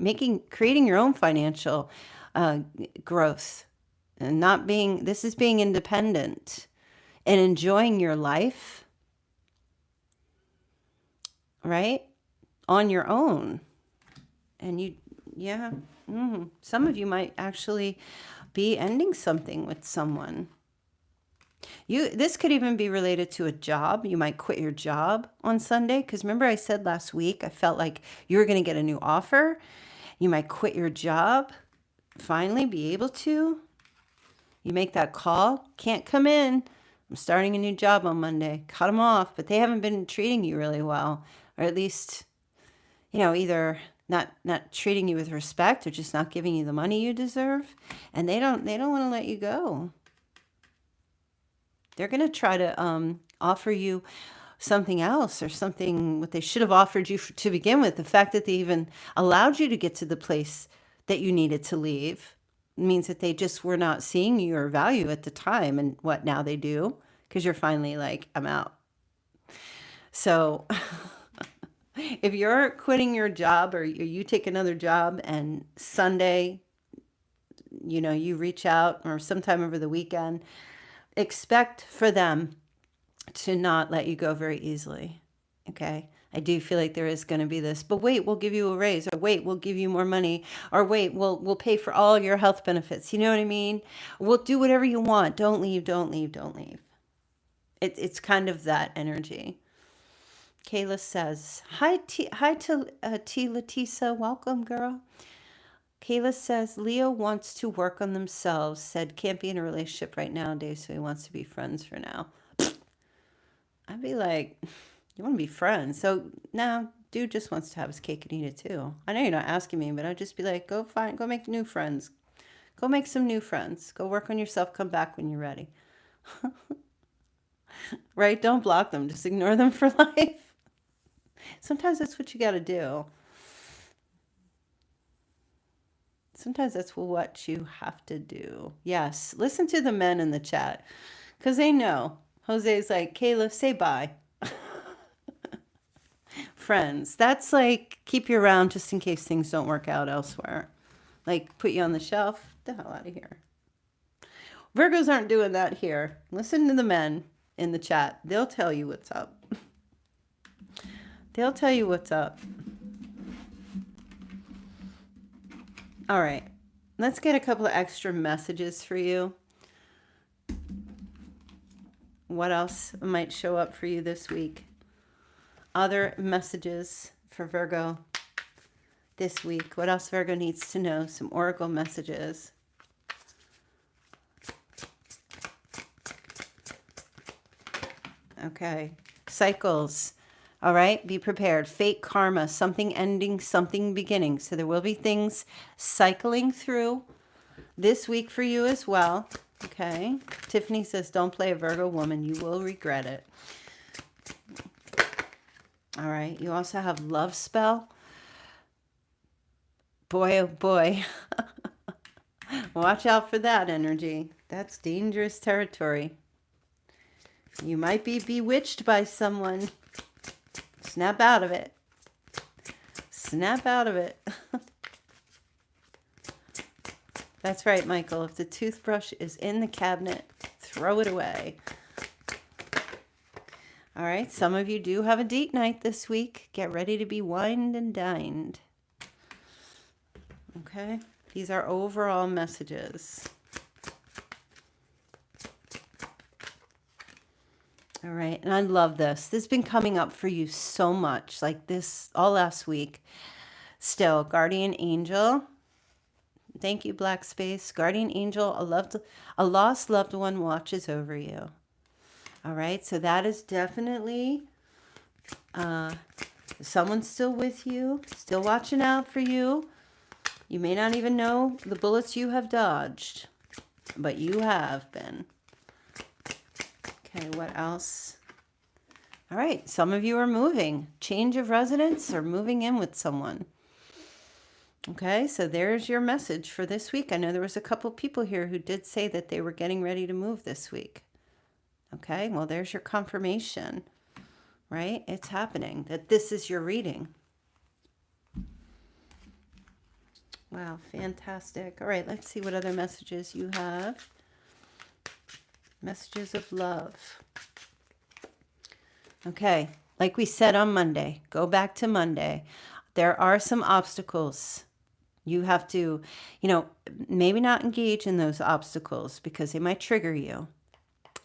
creating your own financial uh, growth, and not being, this is being independent and enjoying your life, right? On your own. And yeah, some of you might actually be ending something with someone. This could even be related to a job. You might quit your job on Sunday, because remember I said last week I felt like you were going to get a new offer. You might quit your job, finally be able to. You make that call, can't come in. I'm starting a new job on Monday. Cut them off, but they haven't been treating you really well, or at least, either not treating you with respect or just not giving you the money you deserve, and they don't want to let you go. They're going to try to offer you something else, or something what they should have offered you to begin with. The fact that they even allowed you to get to the place that you needed to leave means that they just were not seeing your value at the time. And what now they do, because you're finally like, I'm out. So if you're quitting your job, or you take another job, and Sunday, you reach out, or sometime over the weekend, expect for them to not let you go very easily. Okay. I do feel like there is going to be this, but wait, we'll give you a raise, or wait, we'll give you more money, or wait, we'll pay for all your health benefits. You know what I mean? We'll do whatever you want. Don't leave, don't leave, don't leave. It's kind of that energy. Kayla says, hi to T. Latisa. Welcome, girl. Kayla says, Leo wants to work on themselves. Said can't be in a relationship right nowadays, so he wants to be friends for now. I'd be like, you want to be friends? So now, dude just wants to have his cake and eat it too. I know you're not asking me, but I'd just be like, go make new friends. Go make some new friends. Go work on yourself. Come back when you're ready. Right? Don't block them. Just ignore them for life. Sometimes that's what you got to do. Sometimes that's what you have to do. Yes. Listen to the men in the chat, because they know. Jose's like, Kayla, say bye. Friends. That's like, keep you around just in case things don't work out elsewhere. Like, put you on the shelf. Get the hell out of here. Virgos aren't doing that here. Listen to the men in the chat. They'll tell you what's up. They'll tell you what's up. All right. Let's get a couple of extra messages for you. What else might show up for you this week? Other messages for Virgo this week. What else Virgo needs to know? Some oracle messages. Okay. Cycles. All right. Be prepared. Fate, karma, something ending, something beginning. So there will be things cycling through this week for you as well. Okay. Tiffany says, don't play a Virgo woman. You will regret it. All right. You also have love spell. Boy, oh boy. Watch out for that energy. That's dangerous territory. You might be bewitched by someone. Snap out of it. Snap out of it. That's right, Michael. If the toothbrush is in the cabinet, throw it away. All right. Some of you do have a date night this week. Get ready to be wined and dined. Okay. These are overall messages. All right. And I love this. This has been coming up for you so much, like this all last week. Still, guardian angel. Thank you, Black Space. Guardian angel, a lost loved one watches over you. All right. So that is definitely someone's still with you, still watching out for you. You may not even know the bullets you have dodged, but you have been. Okay, what else? All right, some of you are moving. Change of residence or moving in with someone. Okay, so there's your message for this week. I know there was a couple people here who did say that they were getting ready to move this week. Okay, well, there's your confirmation, right? It's happening, that this is your reading. Wow, fantastic. All right, let's see what other messages you have. Messages of love. Okay, like we said on Monday, go back to Monday. There are some obstacles. You have to, maybe not engage in those obstacles because they might trigger you.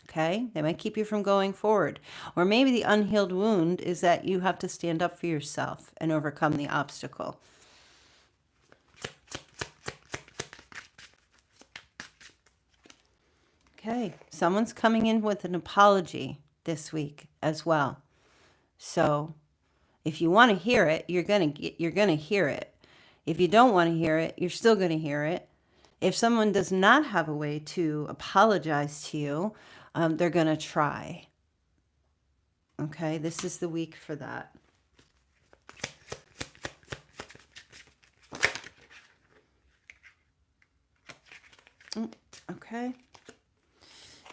Okay, they might keep you from going forward. Or maybe the unhealed wound is that you have to stand up for yourself and overcome the obstacle. Okay, someone's coming in with an apology this week as well. So if you want to hear it, you're going to hear it. If you don't want to hear it, you're still going to hear it. If someone does not have a way to apologize to you, they're going to try. Okay, this is the week for that. Okay.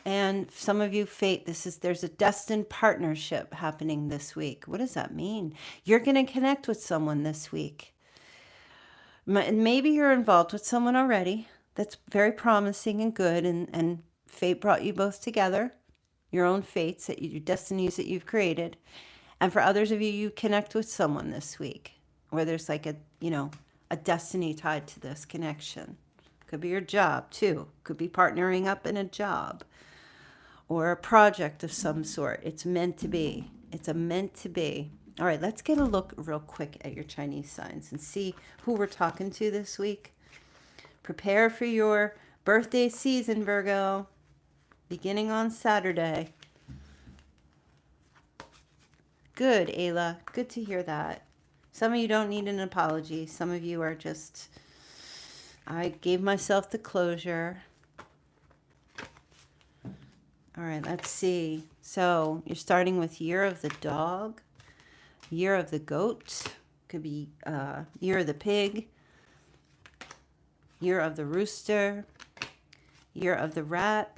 And some of you, fate, there's a destined partnership happening this week. What does that mean? You're going to connect with someone this week. Maybe you're involved with someone already. That's very promising and good. And fate brought you both together, your own fates, your destinies that you've created. And for others of you, you connect with someone this week where there's like a destiny tied to this connection. Could be your job too. Could be partnering up in a job or a project of some sort. It's meant to be. It's a meant to be. All right, let's get a look real quick at your Chinese signs and see who we're talking to this week. Prepare for your birthday season, Virgo, beginning on Saturday. Good, Ayla. Good to hear that. Some of you don't need an apology. Some of you are just, I gave myself the closure. All right, let's see. So you're starting with year of the dog, year of the goat, could be year of the pig, year of the rooster, year of the rat,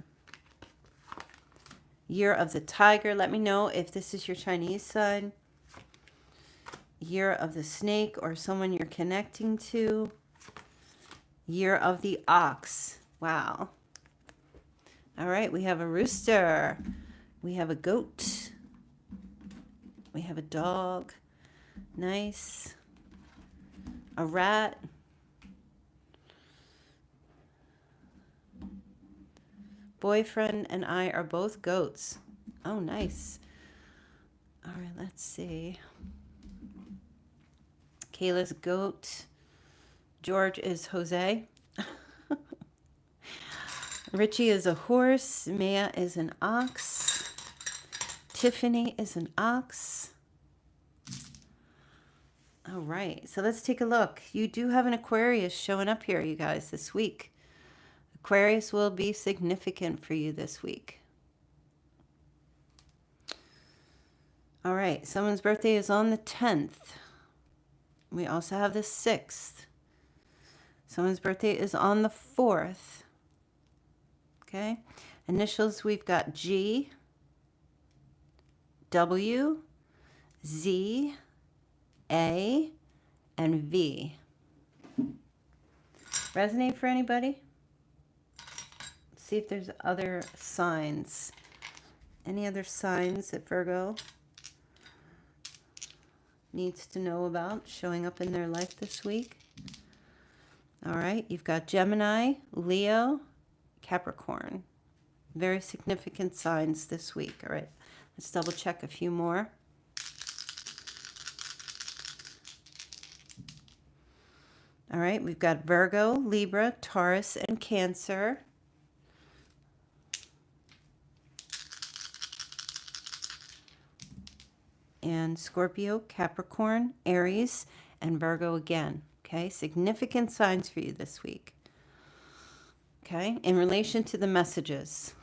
year of the tiger. Let me know if this is your Chinese sign. Year of the snake or someone you're connecting to. Year of the ox. Wow. All right, we have a rooster. We have a goat. We have a dog. Nice. A rat. Boyfriend and I are both goats. Oh, nice. All right, let's see. Kayla's a goat. George is Jose. Richie is a horse. Maya is an ox. Tiffany is an ox. All right, so let's take a look. You do have an Aquarius showing up here, you guys, this week. Aquarius will be significant for you this week. All right, someone's birthday is on the 10th. We also have the 6th. Someone's birthday is on the 4th. Okay, initials, we've got G, W, Z, A, and V. Resonate for anybody? Let's see if there's other signs. Any other signs that Virgo needs to know about showing up in their life this week? All right, you've got Gemini, Leo, Capricorn. Very significant signs this week. All right, let's double check a few more. All right, we've got Virgo, Libra, Taurus, and Cancer. And Scorpio, Capricorn, Aries, and Virgo again. Okay, significant signs for you this week. Okay, in relation to the messages.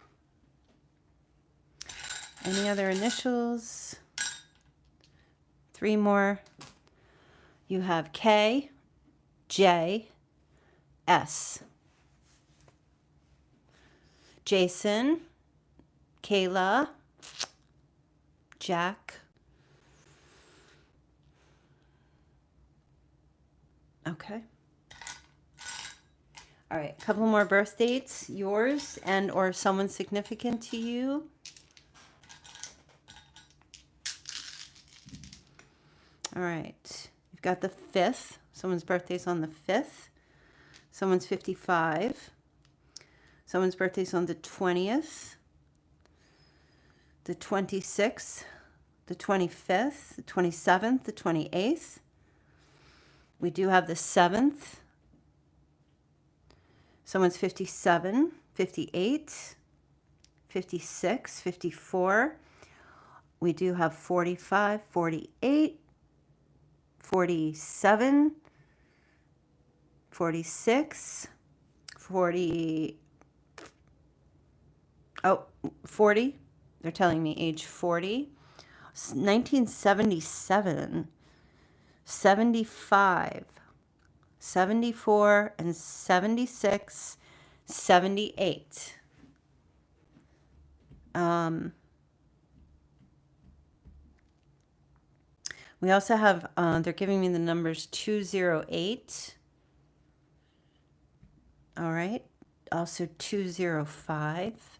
Any other initials? 3 more. You have K, J, S. Jason, Kayla, Jack. Okay. All right, a couple more birth dates, yours and or someone significant to you. All right, you've got the 5th. Someone's birthday's on the 5th. Someone's 55. Someone's birthday's on the 20th, the 26th, the 25th, the 27th, the 28th. We do have the 7th. Someone's 57, 58, 56, 54. We do have 45, 48, 47, 46, 40. Oh, 40. They're telling me age 40. 1977, 75, 74, and 76, 78. We also have, they're giving me the numbers 208. All right. Also 205.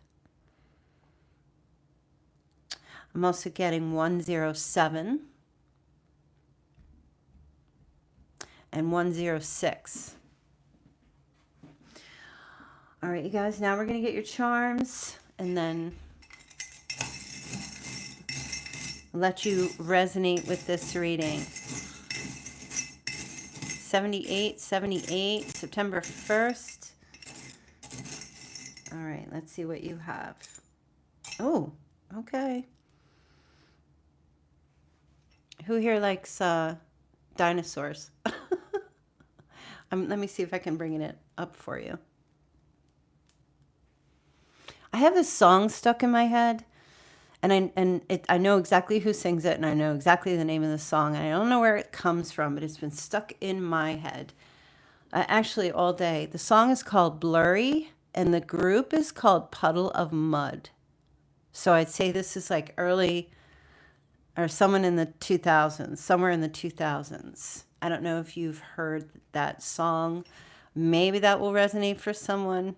I'm also getting 107 and 106. All right, you guys, now we're going to get your charms and then let you resonate with this reading. 78, 78, September 1st. All right, let's see what you have. Oh, okay. Who here likes dinosaurs? Let me see if I can bring it up for you. I have this song stuck in my head, and I know exactly who sings it, and I know exactly the name of the song, and I don't know where it comes from, but it's been stuck in my head actually all day. The song is called Blurry, and the group is called Puddle of Mud. So I'd say this is like early, or someone in the 2000s, somewhere in the 2000s. I don't know if you've heard that song. Maybe that will resonate for someone.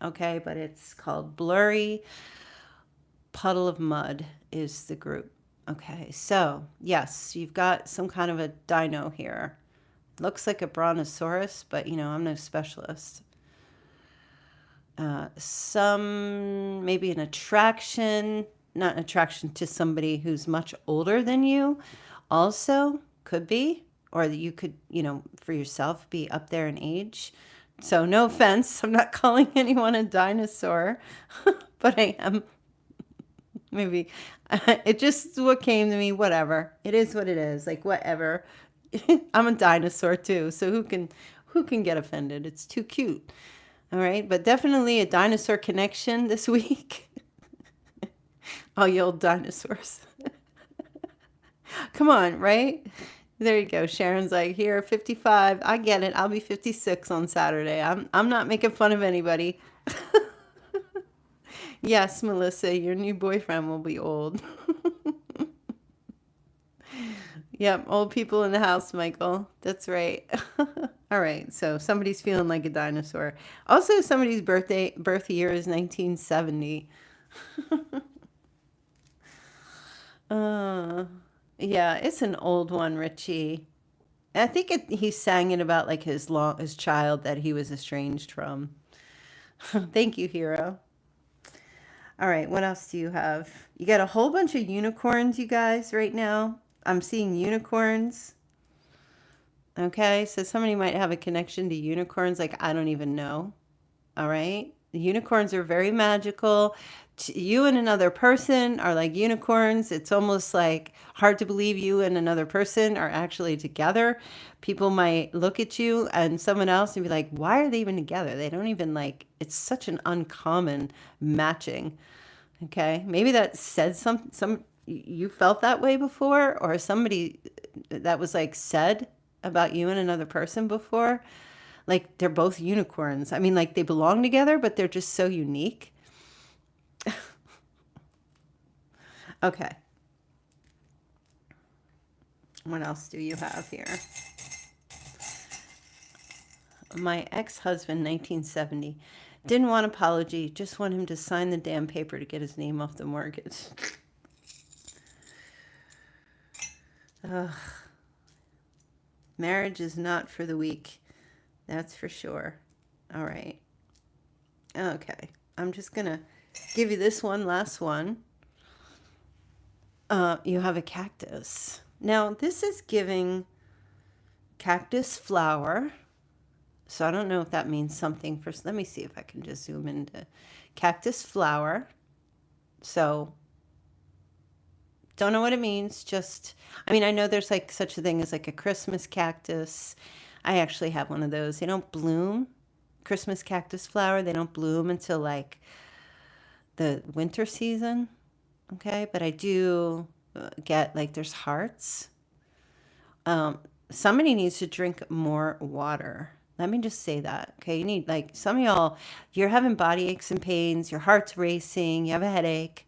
Okay, but it's called Blurry. Puddle of Mud is the group. Okay, so yes, you've got some kind of a dino here. Looks like a brontosaurus, but you know, I'm no specialist. Maybe an attraction, not an attraction to somebody who's much older than you, also could be, or that you could, you know, for yourself be up there in age. So no offense, I'm not calling anyone a dinosaur, but I am. Maybe it just what came to me, whatever. It is what it is, like whatever. I'm a dinosaur too, so who can get offended? It's too cute. All right, but definitely a dinosaur connection this week. All you old dinosaurs. Come on, right? There you go. Sharon's like, here, 55. I get it. I'll be 56 on Saturday. I'm not making fun of anybody. Yes, Melissa, your new boyfriend will be old. Yep, old people in the house, Michael. That's right. All right, so somebody's feeling like a dinosaur. Also, somebody's birth year is 1970. Yeah, it's an old one, Richie. I think he sang it about like his child that he was estranged from. Thank you, hero. All right, what else do you have? You got a whole bunch of unicorns, you guys, right now. I'm seeing unicorns. Okay, so somebody might have a connection to unicorns like I don't even know. All right, the unicorns are very magical. You and another person are like unicorns. It's almost like hard to believe you and another person are actually together. People might look at you and someone else and be like, why are they even together? They don't even like, it's such an uncommon matching. Okay, maybe that said some you felt that way before, or somebody that was like said about you and another person before. Like they're both unicorns. I mean, like they belong together, but they're just so unique. Okay, what else do you have here? My ex-husband, 1970, didn't want apology, just want him to sign the damn paper to get his name off the mortgage. Ugh. Marriage is not for the weak. That's for sure. All right. Okay. I'm just going to give you this one last one. You have a cactus. Now, this is giving cactus flower. So I don't know if that means something for, let me see if I can just zoom into cactus flower. So don't know what it means. Just, I mean, I know there's like such a thing as like a Christmas cactus. I actually have one of those. They don't bloom. Christmas cactus flower, they don't bloom until like the winter season. Okay, but I do get like there's hearts. Somebody needs to drink more water. Let me just say that. Okay, you need, like, some of y'all, you're having body aches and pains, your heart's racing, you have a headache,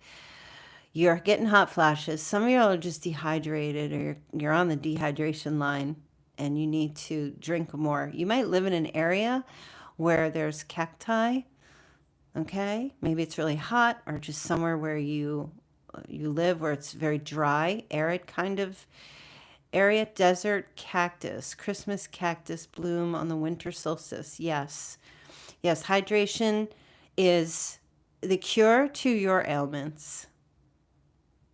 you're getting hot flashes. Some of y'all are just dehydrated, or you're on the dehydration line and you need to drink more. You might live in an area where there's cacti. Okay, maybe it's really hot, or just somewhere where you live where it's very dry, arid kind of area. Desert cactus, Christmas cactus bloom on the winter solstice. Yes, yes, hydration is the cure to your ailments.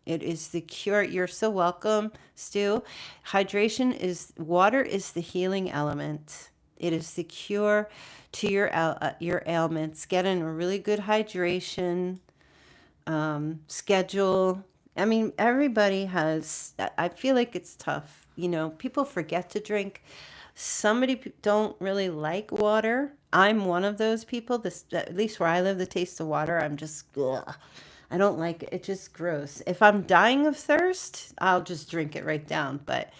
It is the cure. You're so welcome, Stu. Hydration is, water is the healing element. It is the cure to your ailments. Get in a really good hydration schedule. I mean, everybody has, I feel like it's tough. You know, people forget to drink. Don't really like water. I'm one of those people. This, at least where I live, the taste of water, I'm just, ugh. I don't like it. It's just gross. If I'm dying of thirst, I'll just drink it right down. But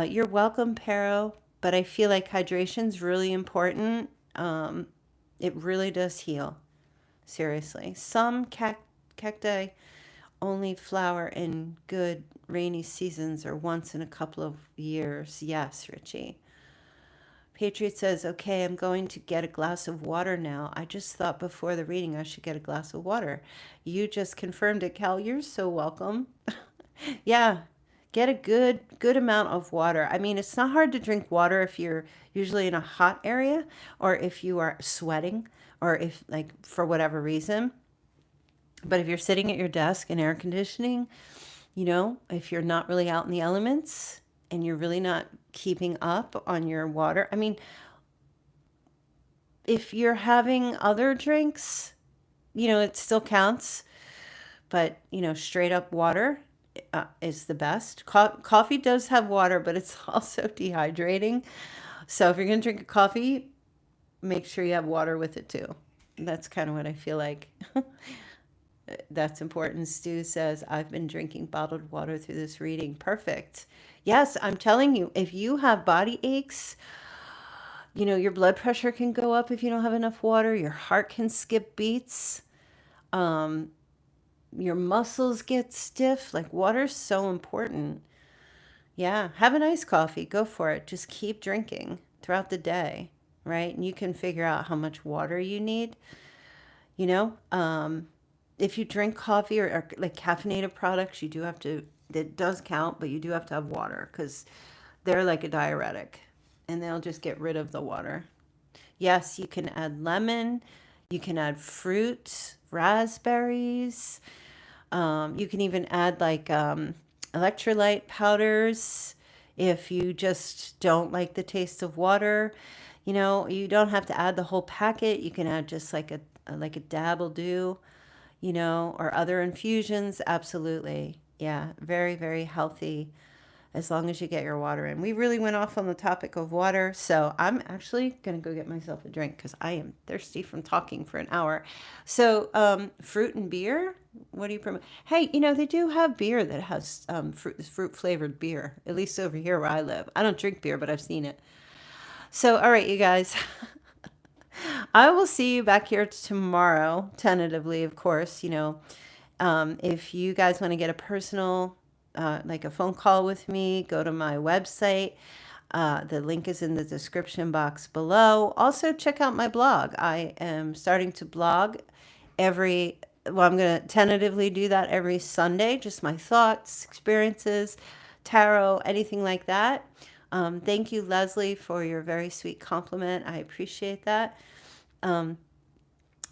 you're welcome, Pero. But I feel like hydration's really important. It really does heal. Seriously. Some cacti only flower in good rainy seasons or once in a couple of years. Yes, Richie. Patriot says, okay, I'm going to get a glass of water now. I just thought before the reading I should get a glass of water. You just confirmed it, Cal. You're so welcome. Yeah, get a good amount of water. I mean, it's not hard to drink water if you're usually in a hot area, or if you are sweating, or if, like, for whatever reason. But if you're sitting at your desk in air conditioning, you know, if you're not really out in the elements and you're really not keeping up on your water. I mean, if you're having other drinks, you know, it still counts. But, you know, straight up water is the best. Coffee does have water, but it's also dehydrating. So if you're going to drink a coffee, make sure you have water with it too. That's kind of what I feel like. That's important. Stu says, I've been drinking bottled water through this reading. Perfect. Yes, I'm telling you, if you have body aches, you know, your blood pressure can go up if you don't have enough water. Your heart can skip beats. Your muscles get stiff. Like, water's so important. Yeah, have an iced coffee. Go for it. Just keep drinking throughout the day, right? And you can figure out how much water you need. You know, if you drink coffee or like caffeinated products, you do have to, it does count, but you do have to have water because they're like a diuretic and they'll just get rid of the water. Yes, you can add lemon, you can add fruit, raspberries. You can even add like electrolyte powders if you just don't like the taste of water. You know, you don't have to add the whole packet. You can add just like a dab will do, you know, or other infusions. Absolutely. Yeah, very, very healthy as long as you get your water in. We really went off on the topic of water, so I'm actually going to go get myself a drink because I am thirsty from talking for an hour. So, fruit and beer, what do you promote? Hey, they do have beer that has fruit flavored beer, at least over here where I live. I don't drink beer, but I've seen it. So, all right, you guys. I will see you back here tomorrow, tentatively, of course. If you guys want to get a personal, like a phone call with me, go to my website. The link is in the description box below. Also, check out my blog. I am starting to blog I'm going to tentatively do that every Sunday, just my thoughts, experiences, tarot, anything like that. Thank you, Leslie, for your very sweet compliment. I appreciate that.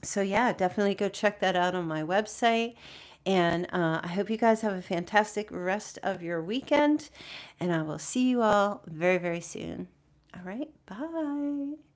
So yeah, definitely go check that out on my website. And I hope you guys have a fantastic rest of your weekend. And I will see you all very, very soon. All right. Bye.